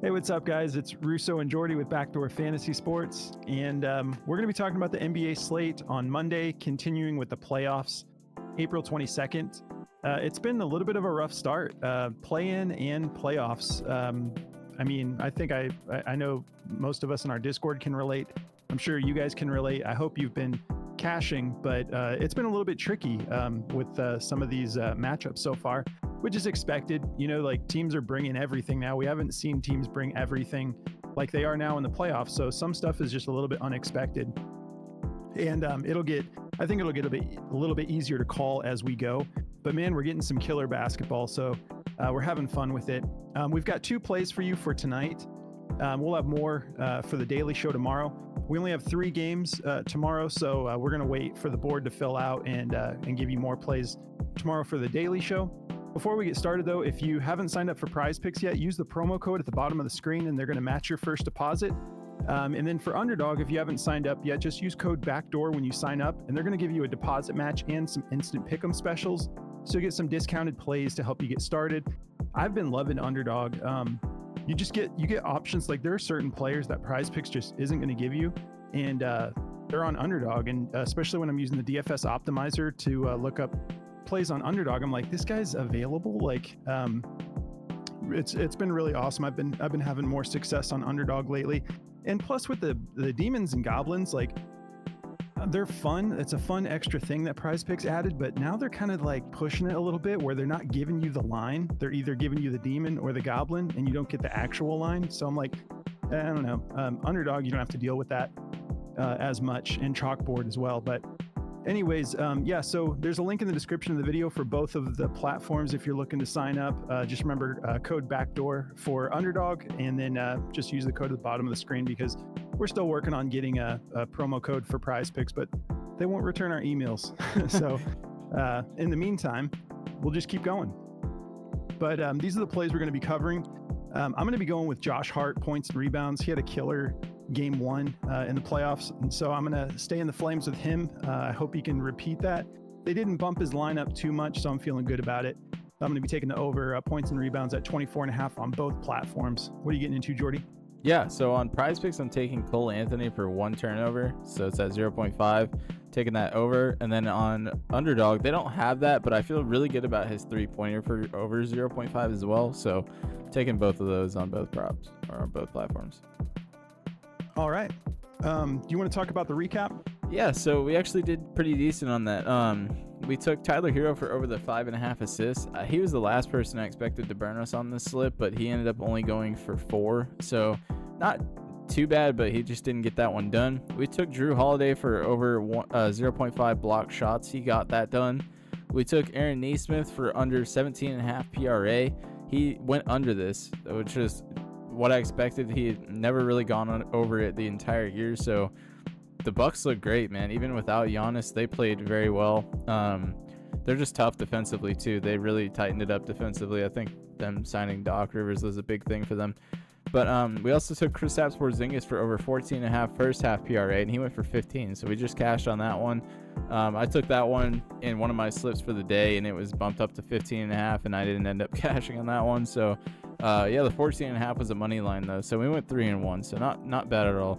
Hey, what's up, guys? It's Russo and Jordy with Backdoor Fantasy Sports, and we're going to be talking about the NBA slate on Monday, continuing with the playoffs, April 22nd. It's been a little bit of a rough start, play-in and playoffs. I think I know most of us in our Discord can relate. I'm sure you guys can relate. I hope you've been cashing, but it's been a little bit tricky with some of these matchups so far, which is expected. You know, like teams are bringing everything now. We haven't seen teams bring everything like they are now in the playoffs. So some stuff is just a little bit unexpected, and I think it'll get a little bit easier to call as we go. But man, we're getting some killer basketball, so we're having fun with it. We've got 2 plays for you for tonight. We'll have more for the daily show tomorrow. We only have 3 games tomorrow, so we're going to wait for the board to fill out and give you more plays tomorrow for the daily show. Before we get started, though, if you haven't signed up for Prize Picks yet, use the promo code at the bottom of the screen, and they're going to match your first deposit. And then for Underdog, if you haven't signed up yet, just use code BACKDOOR when you sign up, and they're going to give you a deposit match and some instant pick'em specials, so you get some discounted plays to help you get started. I've been loving Underdog. You get options. Like, there are certain players that Prize Picks just isn't going to give you, and they're on Underdog. And especially when I'm using the DFS optimizer to look up plays on Underdog, I'm like, this guy's available. Like, it's been really awesome. I've been having more success on Underdog lately, and plus with the demons and goblins, like, they're fun. It's a fun extra thing that Prize Picks added, but now they're kind of like pushing it a little bit where they're not giving you the line. They're either giving you the demon or the goblin, and you don't get the actual line. So I'm like, I don't know. Underdog, you don't have to deal with that as much, and Chalkboard as well. But anyways, so there's a link in the description of the video for both of the platforms if you're looking to sign up. Just remember code BACKDOOR for Underdog, and then just use the code at the bottom of the screen, because we're still working on getting a promo code for Prize Picks, but they won't return our emails. So in the meantime, we'll just keep going. But these are the plays we're going to be covering. I'm going to be going with Josh Hart, points and rebounds. He had a killer game 1 in the playoffs, and so I'm going to stay in the flames with him. I hope he can repeat that. They didn't bump his lineup too much, so I'm feeling good about it. I'm going to be taking the over points and rebounds at 24.5 on both platforms. What are you getting into, Jordy? Yeah, so on Prize Picks, I'm taking Cole Anthony for 1 turnover, so it's at 0.5, taking that over. And then on Underdog, they don't have that, but I feel really good about his 3-pointer for over 0.5 as well, so taking both of those on both props, or on both platforms. All right. Do you want to talk about the recap? Yeah, so we actually did pretty decent on that. We took Tyler Hero for over the 5.5 assists. He was the last person I expected to burn us on this slip, but he ended up only going for 4. So not too bad, but he just didn't get that one done. We took Drew Holiday for over 0.5 block shots. He got that done. We took Aaron Nesmith for under 17.5 PRA. He went under this, which is what I expected. He had never really gone over it the entire year, so the Bucks look great, man. Even without Giannis, they played very well. They're just tough defensively too. They really tightened it up defensively. I think them signing Doc Rivers was a big thing for them. But we also took Kristaps Porzingis for over 14.5 first half PRA, and he went for 15. So we just cashed on that one. I took that one in one of my slips for the day, and it was bumped up to 15.5, and I didn't end up cashing on that one. So the 14.5 was a money line though. So we went 3-1. So not bad at all.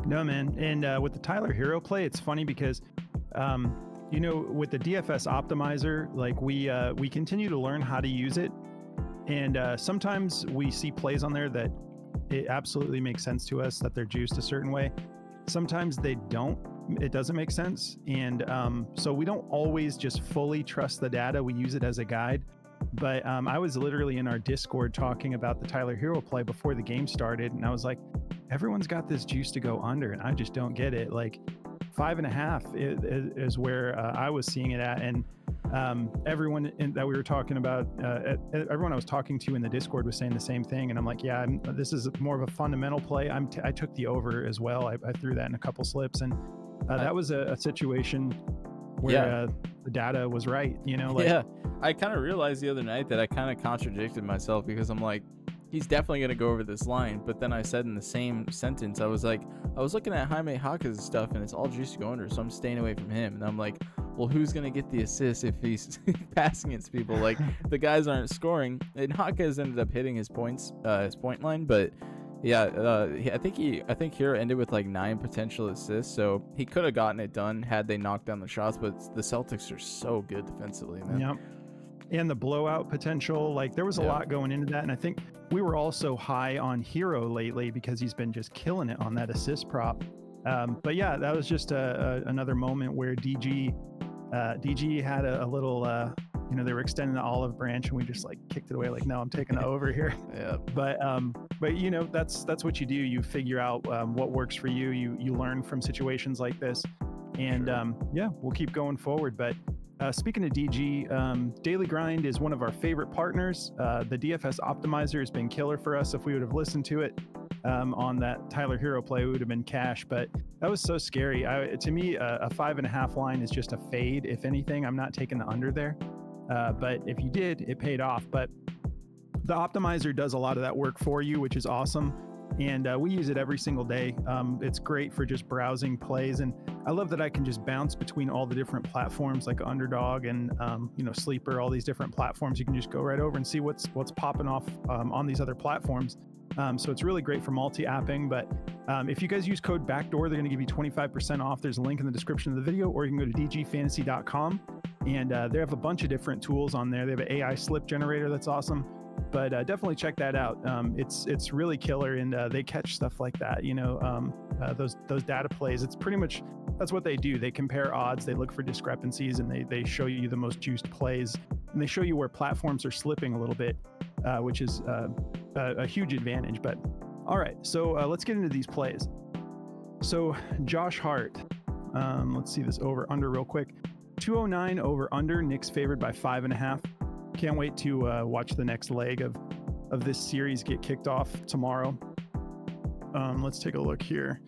No, man. And with the Tyler Hero play, it's funny because, with the DFS optimizer, like we continue to learn how to use it. And sometimes we see plays on there that it absolutely makes sense to us, that they're juiced a certain way. Sometimes they don't. It doesn't make sense. And so we don't always just fully trust the data. We use it as a guide. But I was literally in our Discord talking about the Tyler Hero play before the game started. And I was like, everyone's got this juice to go under, and I just don't get it. Like 5.5 is where I was seeing it at. And everyone that we were talking about, everyone I was talking to in the Discord was saying the same thing. And I'm like, yeah, this is more of a fundamental play. I took the over as well. I threw that in a couple slips, and that was a situation where the data was right. Yeah, I kind of realized the other night that I kind of contradicted myself, because I'm like, he's definitely going to go over this line. But then I said in the same sentence, I was looking at Jaime Haka's stuff, and it's all juice to go under, so I'm staying away from him. And I'm like, well, who's going to get the assist if he's passing it to people? Like, the guys aren't scoring. And Jaquez ended up hitting his point line, but yeah, I think Hero ended with like 9 potential assists, so he could have gotten it done had they knocked down the shots. But the Celtics are so good defensively, man. Yep. And the blowout potential, like there was a lot going into that, and I think we were also high on Hero lately because he's been just killing it on that assist prop. But yeah, that was just another moment where DG had a little, they were extending the olive branch, and we just like kicked it away. Like, no, I'm taking it over here. Yeah. But that's what you do. You figure out what works for you. You learn from situations like this, and we'll keep going forward. But speaking of DG, Daily Grind is one of our favorite partners. The DFS optimizer has been killer for us. If we would have listened to it on that Tyler Hero play, we would have been cash, but that was so scary. To me, a 5.5 line is just a fade. If anything, I'm not taking the under there. But if you did, it paid off. But the optimizer does a lot of that work for you, which is awesome. And we use it every single day. It's great for just browsing plays. And I love that I can just bounce between all the different platforms like Underdog and, Sleeper, all these different platforms. You can just go right over and see what's popping off on these other platforms. So it's really great for multi-apping. But if you guys use code BACKDOOR, they're going to give you 25% off. There's a link in the description of the video, or you can go to dgfantasy.com. And they have a bunch of different tools on there. They have an AI slip generator that's awesome. But definitely check that out. It's really killer, and they catch stuff like that. Those data plays. It's pretty much that's what they do. They compare odds. They look for discrepancies, and they show you the most juiced plays, and they show you where platforms are slipping a little bit, which is a huge advantage. But all right, so let's get into these plays. So Josh Hart, let's see this over under real quick. 209 over under. Knicks favored by 5.5. Can't wait to watch the next leg of this series get kicked off tomorrow. Let's take a look here.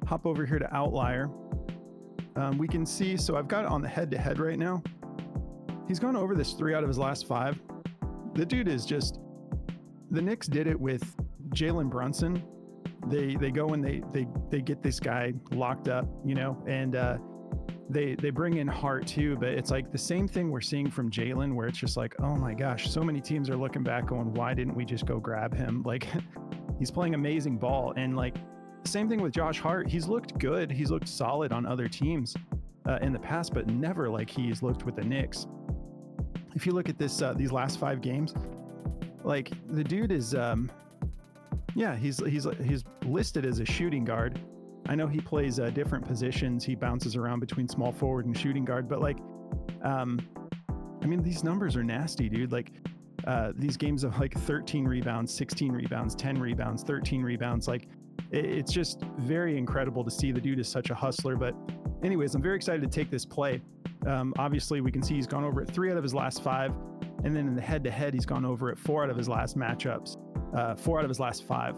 Hop over here to Outlier. We can see, so I've got it on the head-to-head right now. He's gone over this 3 out of his last 5. The dude is just, the Knicks did it with Jalen Brunson. They go and they get this guy locked up, and they bring in Hart too, but it's like the same thing we're seeing from Jalen, where it's just like, oh my gosh, so many teams are looking back going, why didn't we just go grab him? Like, he's playing amazing ball. And like, same thing with Josh Hart. He's looked good. He's looked solid on other teams in the past, but never like he's looked with the Knicks. If you look at this, these last 5 games, like the dude is, he's listed as a shooting guard. I know he plays different positions. He bounces around between small forward and shooting guard, but like, these numbers are nasty, dude. Like, these games of like 13 rebounds, 16 rebounds, 10 rebounds, 13 rebounds. Like, it's just very incredible to see. The dude is such a hustler. But anyways, I'm very excited to take this play. Obviously, we can see he's gone over it 3 out of his last 5. And then in the head-to-head, he's gone over it 4 out of his last matchups, 4 out of his last 5.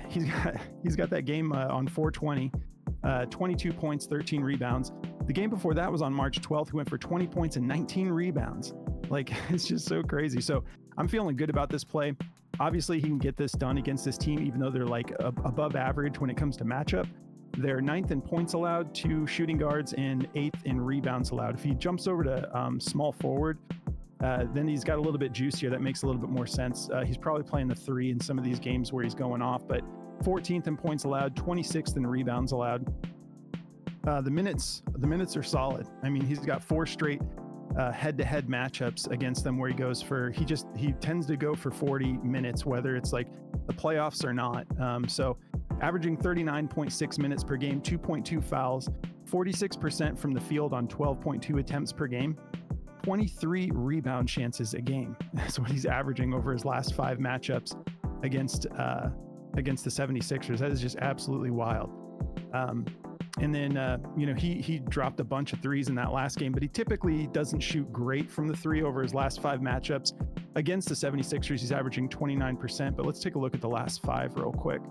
He's got that game on 420, 22 points, 13 rebounds. The game before that was on March 12th. He went for 20 points and 19 rebounds. Like, it's just so crazy. So I'm feeling good about this play. Obviously, he can get this done against this team, even though they're like above average when it comes to matchup. They're 9th in points allowed to shooting guards and 8th in rebounds allowed. If he jumps over to small forward, then he's got a little bit juicier. That makes a little bit more sense. He's probably playing the 3 in some of these games where he's going off, but 14th in points allowed, 26th in rebounds allowed. The minutes are solid. I mean, he's got 4 straight head-to-head matchups against them where he goes for, he tends to go for 40 minutes, whether it's like the playoffs or not. So averaging 39.6 minutes per game, 2.2 fouls, 46% from the field on 12.2 attempts per game. 23 rebound chances a game. That's what he's averaging over his last 5 matchups against the 76ers. That is just absolutely wild. And then, he dropped a bunch of 3s in that last game, but he typically doesn't shoot great from the 3 over his last 5 matchups. Against the 76ers, he's averaging 29%, but let's take a look at the last 5 real quick.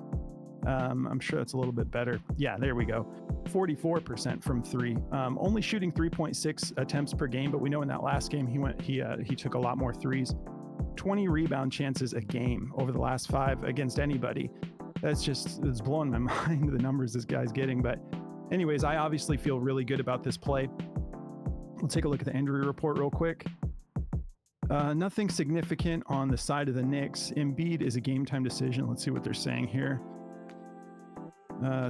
I'm sure that's a little bit better. Yeah, there we go. 44% from 3. Only shooting 3.6 attempts per game, but we know in that last game he took a lot more 3s. 20 rebound chances a game over the last 5 against anybody. It's blowing my mind, the numbers this guy's getting. But anyways, I obviously feel really good about this play. We'll take a look at the injury report real quick. Nothing significant on the side of the Knicks. Embiid is a game time decision. Let's see what they're saying here.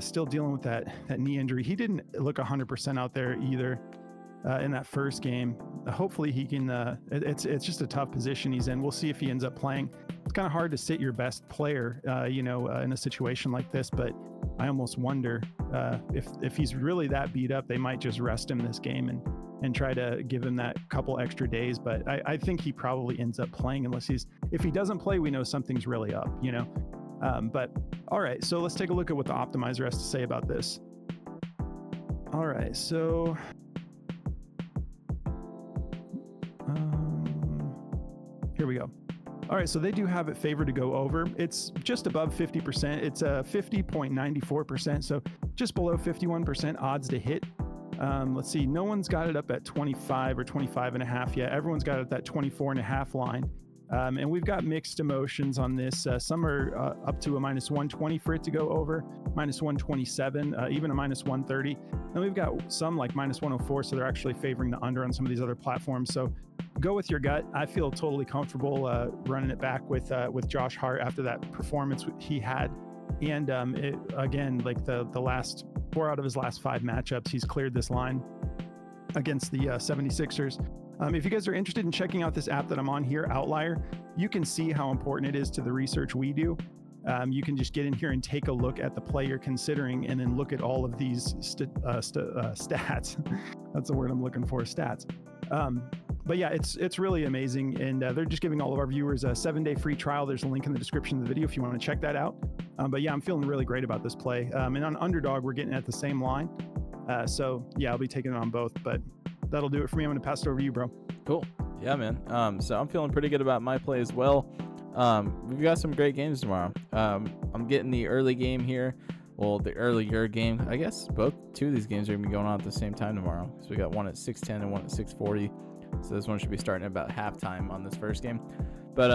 Still dealing with that knee injury. He didn't look 100% out there either in that first game. Hopefully he can. It's just a tough position he's in. We'll see if he ends up playing. It's kind of hard to sit your best player, in a situation like this. But I almost wonder if he's really that beat up, they might just rest him this game and try to give him that couple extra days. But I think he probably ends up playing if he doesn't play, we know something's really up, But all right, so let's take a look at what the optimizer has to say about this. All right, so here we go. All right, so they do have it favored to go over. It's just above 50%. It's 50.94%, so just below 51% odds to hit. Let's see, no one's got it up at 25 or 25 and a half yet. Everyone's got it at that 24 and a half line. And we've got mixed emotions on this. Some are up to a minus 120 for it to go over, minus 127, even a minus 130. Then we've got some like minus 104, so they're actually favoring the under on some of these other platforms. So go with your gut. I feel totally comfortable running it back with Josh Hart after that performance he had. And again, like the last 4 out of his last 5 matchups, he's cleared this line against the 76ers. If you guys are interested in checking out this app that I'm on here, Outlier, you can see how important it is to the research we do. You can just get in here and take a look at the play you're considering and then look at all of these stats. That's the word I'm looking for, stats. But yeah, it's really amazing. And they're just giving all of our viewers a 7-day free trial. There's a link in the description of the video if you want to check that out. But yeah, I'm feeling really great about this play. And on Underdog, we're getting at the same line. So yeah, I'll be taking it on both, but that'll do it for me. I'm going to pass it over to you, bro. Cool. Yeah, man. So I'm feeling pretty good about my play as well. We've got some great games tomorrow. I'm getting the early game here. Well, the earlier game. I guess two of these games are going to be going on at the same time tomorrow. So we got one at 6:10 and one at 6:40. So this one should be starting at about halftime on this first game. But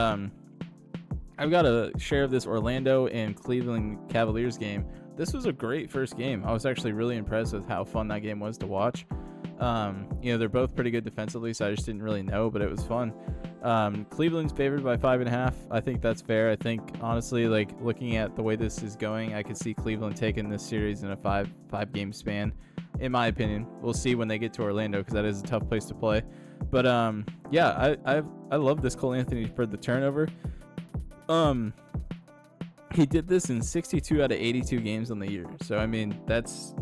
I've got a share of this Orlando and Cleveland Cavaliers game. This was a great first game. I was actually really impressed with how fun that game was to watch. They're both pretty good defensively, so I just didn't really know, but it was fun. Cleveland's favored by 5.5. I think that's fair. I think honestly, like looking at the way this is going, I could see Cleveland taking this series in a five game span. In my opinion, we'll see when they get to Orlando because that is a tough place to play. But yeah, I love this Cole Anthony for the turnover. He did this in 62 out of 82 games on the year. So I mean, that's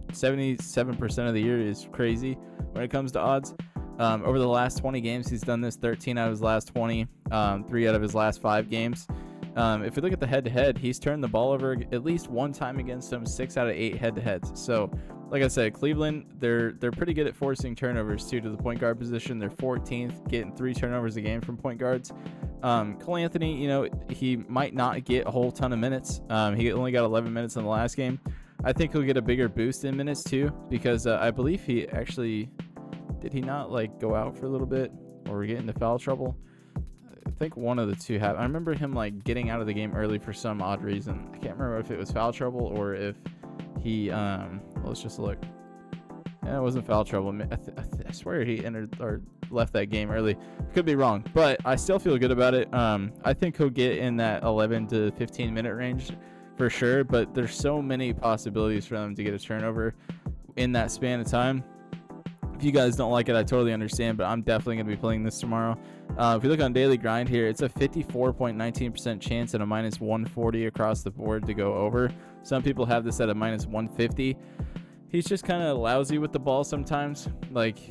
77% of the year is crazy when it comes to odds. Over the last 20 games, he's done this 13 out of his last 20, 3 out of his last 5 games. If you look at the head-to-head, he's turned the ball over at least one time against them, 6 out of 8 head-to-heads. So, like I said, Cleveland, they're pretty good at forcing turnovers, too, to the point guard position. They're 14th, getting 3 turnovers a game from point guards. Cole Anthony, he might not get a whole ton of minutes. He only got 11 minutes in the last game. I think he'll get a bigger boost in minutes, too, because I believe he actually... Did he not, go out for a little bit or get into foul trouble? I think one of the two happened. I remember him, getting out of the game early for some odd reason. I can't remember if it was foul trouble or if he, let's just look. Yeah, it wasn't foul trouble. I swear he entered or left that game early. Could be wrong, but I still feel good about it. I think he'll get in that 11 to 15 minute range for sure, but there's so many possibilities for them to get a turnover in that span of time. If you guys don't like it, I totally understand, but I'm definitely going to be playing this tomorrow. If you look on Daily Grind here, it's a 54.19% chance and a minus 140 across the board to go over. Some people have this at a minus 150. He's just kind of lousy with the ball sometimes.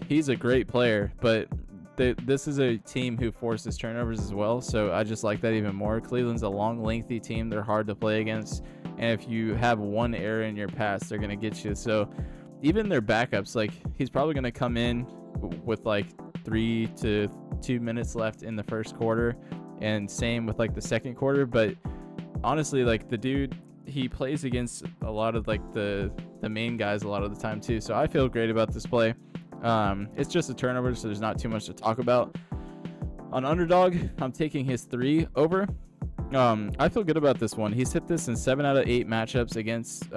He's a great player, but this is a team who forces turnovers as well, so I just like that even more. Cleveland's a long, lengthy team. They're hard to play against, and if you have one error in your pass, they're going to get you. So even their backups, he's probably going to come in with 3 to 2 minutes left in the first quarter, and same with the second quarter. But honestly, the dude, he plays against a lot of the main guys a lot of the time too. So I feel great about this play. It's just a turnover, so there's not too much to talk about. On Underdog, I'm taking his 3 over. I feel good about this one. He's hit this in 7 out of 8 matchups against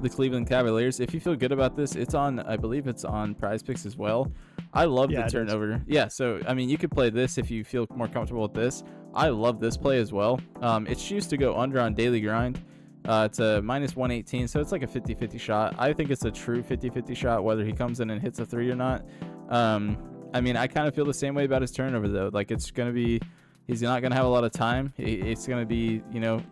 the Cleveland Cavaliers. If you feel good about this, I believe it's on Prize Picks as well. I love the turnover. Yeah, so I mean, you could play this if you feel more comfortable with this. I love this play as well. It's used to go under on Daily Grind. It's a minus 118, so it's like a 50-50 shot. I think it's a true 50-50 shot, whether he comes in and hits a 3 or not. I mean, I kind of feel the same way about his turnover, though. Like, he's not going to have a lot of time. It's going to be,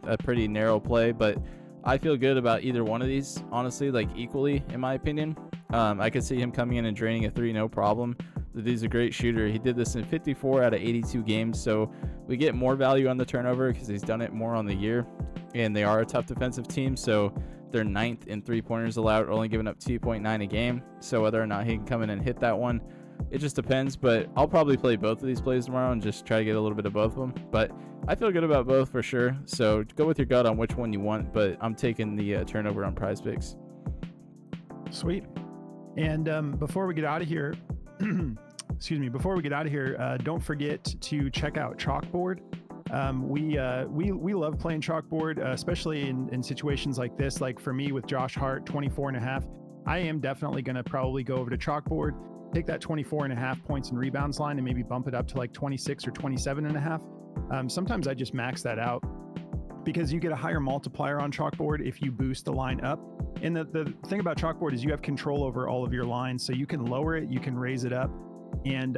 a pretty narrow play, but I feel good about either one of these, honestly, like equally, in my opinion. I could see him coming in and draining a 3, no problem. The dude's a great shooter. He did this in 54 out of 82 games, so we get more value on the turnover because he's done it more on the year, and they are a tough defensive team, so they're 9th in 3-pointers allowed, only giving up 2.9 a game. So whether or not he can come in and hit that one, it just depends. But I'll probably play both of these plays tomorrow and just try to get a little bit of both of them. But I feel good about both for sure. So go with your gut on which one you want, but I'm taking the turnover on Prize Picks. Sweet. And before we get out of here, don't forget to check out Chalkboard. We love playing Chalkboard, especially in situations like this. Like for me with Josh Hart, 24.5, I am definitely going to probably go over to Chalkboard, take that 24.5 points and rebounds line and maybe bump it up to like 26 or 27.5. Sometimes I just max that out because you get a higher multiplier on Chalkboard if you boost the line up. And the thing about Chalkboard is you have control over all of your lines. So you can lower it, you can raise it up. And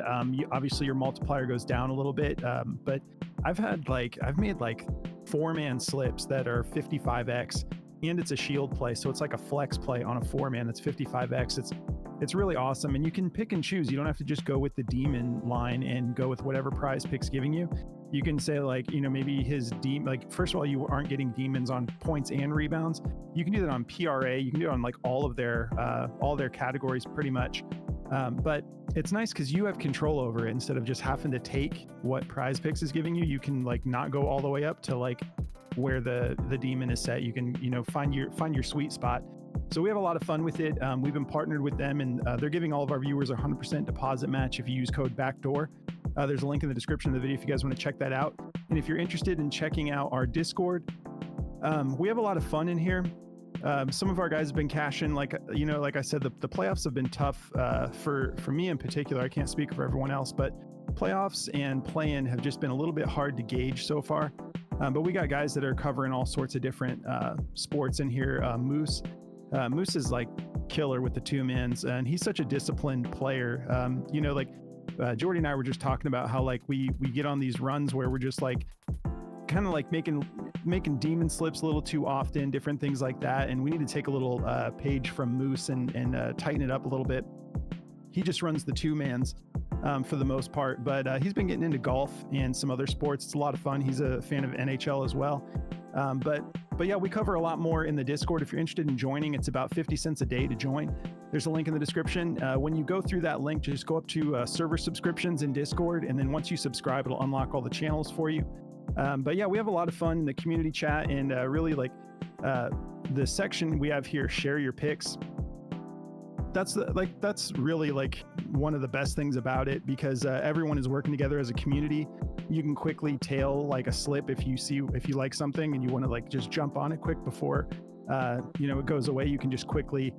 obviously your multiplier goes down a little bit. But I've made like 4-man slips that are 55x, and it's a shield play. So it's like a flex play on a 4-man that's 55x. It's really awesome. And you can pick and choose. You don't have to just go with the demon line and go with whatever Prize Pick's giving you. You can say like, maybe his first of all, you aren't getting demons on points and rebounds. You can do that on PRA. You can do it on like all their categories pretty much. But it's nice because you have control over it instead of just having to take what Prize Picks is giving you. You can like not go all the way up to like where the demon is set. You can, find your sweet spot. So we have a lot of fun with it. We've been partnered with them, and they're giving all of our viewers a 100% deposit match if you use code BACKDOOR. There's a link in the description of the video if you guys want to check that out. And if you're interested in checking out our Discord, we have a lot of fun in here. Some of our guys have been cashing, like I said, the playoffs have been tough for me in particular. I can't speak for everyone else, but playoffs and play-in have just been a little bit hard to gauge so far. But we got guys that are covering all sorts of different sports in here. Moose is like killer with the 2-mans, and he's such a disciplined player. Jordy and I were just talking about how like we get on these runs where we're just like kind of like making demon slips a little too often, different things like that, and we need to take a little page from Moose and tighten it up a little bit. He just runs the 2-mans for the most part, but he's been getting into golf and some other sports. It's a lot of fun. He's a fan of NHL as well. But yeah, we cover a lot more in the Discord. If you're interested in joining, it's about 50 cents a day to join. There's a link in the description. When you go through that link, just go up to server subscriptions in Discord, and then once you subscribe, it'll unlock all the channels for you. But yeah, we have a lot of fun in the community chat, and really like the section we have here, share your picks. That's really like one of the best things about it, because everyone is working together as a community. You can quickly tail like a slip if you like something and you want to like just jump on it quick before it goes away. You can just quickly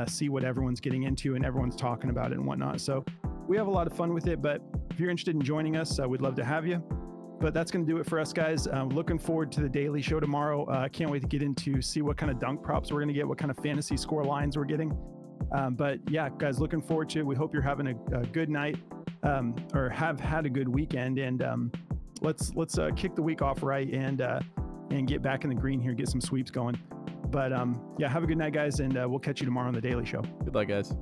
see what everyone's getting into and everyone's talking about it and whatnot. So we have a lot of fun with it. But if you're interested in joining us, we'd love to have you. But that's going to do it for us, guys. Looking forward to the daily show tomorrow. Can't wait to get into see what kind of dunk props we're going to get, what kind of fantasy score lines we're getting. But yeah, guys, looking forward to it. We hope you're having a good night, or have had a good weekend, and let's kick the week off right and get back in the green here, get some sweeps going. But yeah, have a good night, guys, and we'll catch you tomorrow on the Daily Show. Good luck, guys.